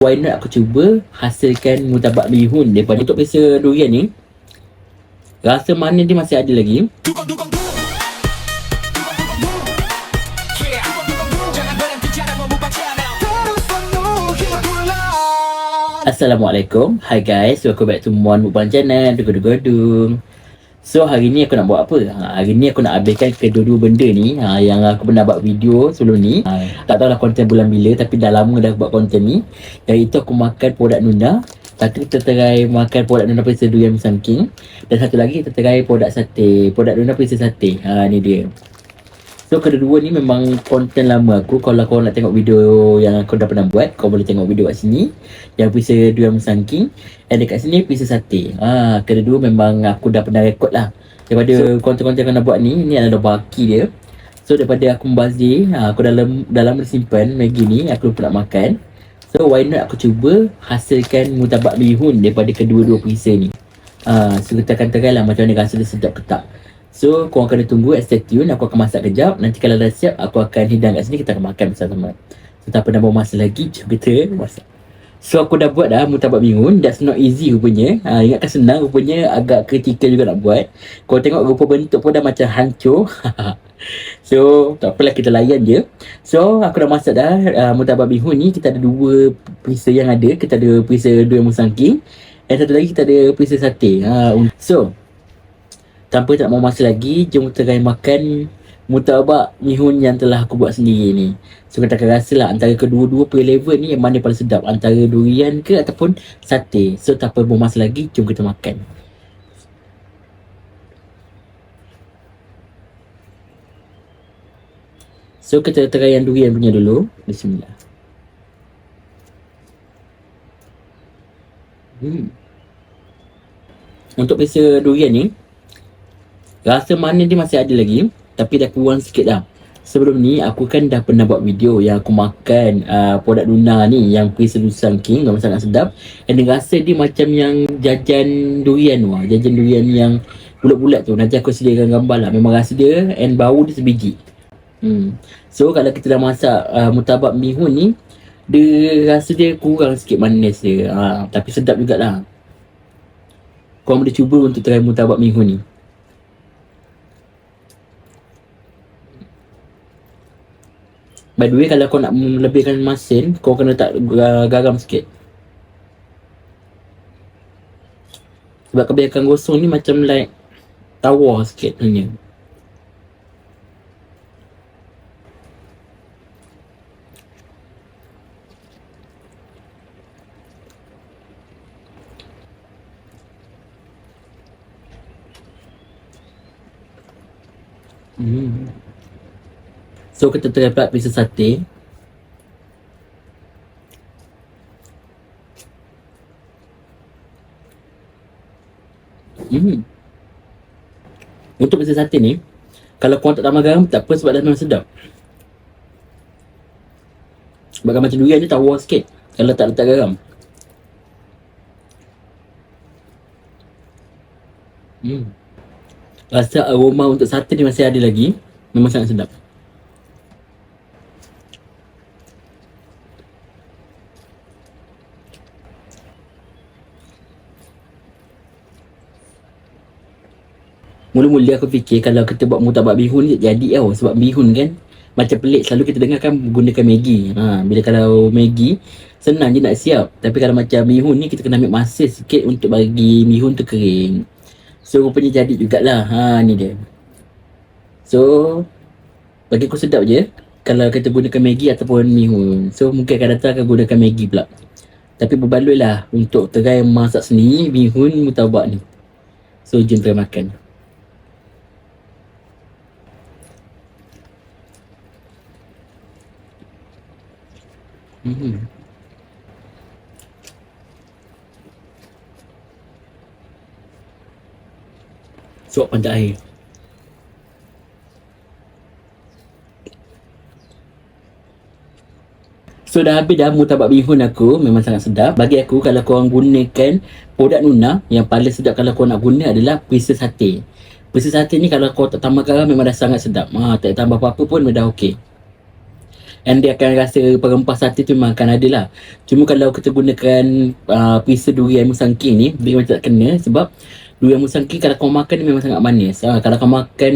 Why not aku cuba hasilkan murtabak bihun daripada untuk pesa durian ni. Rasa manis dia masih ada lagi. Assalamualaikum. Hi guys, welcome back to Mon Mukbang Channel. Duduk-duduk. So hari ni aku nak buat apa? Hari ni aku nak habiskan kedua-dua benda ni yang aku pernah buat video sebelum ni. Tak tahulah konten bulan bila, tapi dah lama dah buat konten ni. Iaitu aku makan produk Nuna. Satu kita try makan produk Nuna Pesa Durian Musang King. Dan satu lagi kita try produk sate, produk Nuna Pesa Sate. Ni dia. So kedua-dua ni memang konten lama aku. Kalau kau nak tengok video yang aku dah pernah buat, kau boleh tengok video kat sini yang Pesa Durian Musang King. Dan dekat sini Pesa Sate. Kedua memang aku dah pernah rekod lah. Daripada konten-konten yang aku nak buat ni adalah baki dia. So daripada aku membazir, aku dah lama simpan Maggi ni, aku lupa nak makan. So why not aku cuba hasilkan murtabak bihun daripada kedua-dua pesa ni. So kita akan try lah macam mana rasa dia sedap ke tak. So korang kena tunggu, stay tune. Aku akan masak kejap. Nanti kalau dah siap, aku akan hidang kat sini. Kita akan makan bersama-sama. So tak pernah buang masa lagi, jom kita masak. So aku dah buat dah murtabak bihun. That's not easy rupanya. Ingatkan senang, rupanya agak kritikal juga nak buat. Kau tengok rupa bentuk pun dah macam hancur. So tak apalah, kita layan je. So aku dah masak dah murtabak bihun ni. Kita ada dua pesa yang ada. Kita ada pesa durian Musang King, dan satu lagi kita ada pesa sate. So tanpa tak mau masa lagi, jom kita try makan murtabak bihun yang telah aku buat sendiri ni. So kita akan rasa lah antara kedua-dua flavor ni yang mana paling sedap, antara durian ke ataupun sate. So tanpa mau masa lagi, jom kita makan. So kita try yang durian punya dulu. Bismillah. Untuk pesa durian ni, rasa manis dia masih ada lagi, tapi dah kurang sikit dah. Sebelum ni aku kan dah pernah buat video yang aku makan produk Nuna ni yang Pesa Musang King, memang sangat sedap. Dan rasa dia macam yang jajan durian tu, jajan durian yang bulat-bulat tu. Nanti aku sediakan gambar lah. Memang rasa dia and bau dia sebiji. So kalau kita dah masak murtabak bihun ni, dia rasa dia kurang sikit manis dia. Tapi sedap jugalah. Korang boleh cuba untuk try murtabak bihun ni. By the way, kalau kau nak melebihkan masin, kau kena letak garam sikit. Sebab kebanyakan gosong ni macam like tawar sikit punya. So kita try pula pesa sate. Untuk pesa sate ni, kalau korang tak tambah garam tak apa, sebab dah memang sedap. Sebab macam durian ni tawar sikit kalau tak letak garam. Rasa aroma untuk sate ni masih ada lagi. Memang sangat sedap. Mula-mula aku fikir kalau kita buat murtabak bihun jadi tau. Sebab bihun kan macam pelik, selalu kita dengar kan gunakan Maggi. Bila kalau Maggi senang je nak siap. Tapi kalau macam bihun ni kita kena ambil masa sikit untuk bagi bihun tu kering. So rupanya jadi jugalah. Ni dia. So bagi aku sedap je kalau kita gunakan Maggi ataupun bihun. So mungkin akan datang akan gunakan Maggi pula. Tapi berbaloi lah untuk try masak sendiri bihun murtabak ni. So jom try makan. Suap panjat air. So dah habis dah murtabak bihun aku. Memang sangat sedap. Bagi aku kalau korang gunakan produk Nuna, yang paling sedap kalau korang nak guna adalah pesa sate. Pesa sate ni kalau kau tak tambah garam memang dah sangat sedap. Tak tambah apa-apa pun dah okey. And dia akan rasa perempah sate tu memang akan ada lah. Cuma kalau kita gunakan pisa durian musangking ni, dia macam tak kena sebab durian musangking kalau kau makan dia memang sangat manis. Kalau kau makan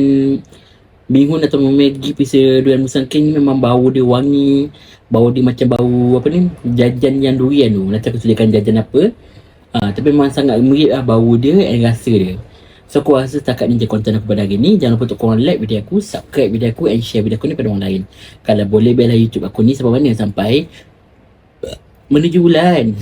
bihun atau Maggi pisa durian musangking ni memang bau dia wangi, bau dia macam bau apa ni, jajan yang durian tu. Nanti aku sediakan jajan apa. Tapi memang sangat mirip lah bau dia and rasa dia. So aku rasa setakat ni je konten aku pada hari ni. Jangan lupa untuk korang like video aku, subscribe video aku and share video aku ni pada orang lain. Kalau boleh biarlah YouTube aku ni sampai mana? Sampai menuju bulan.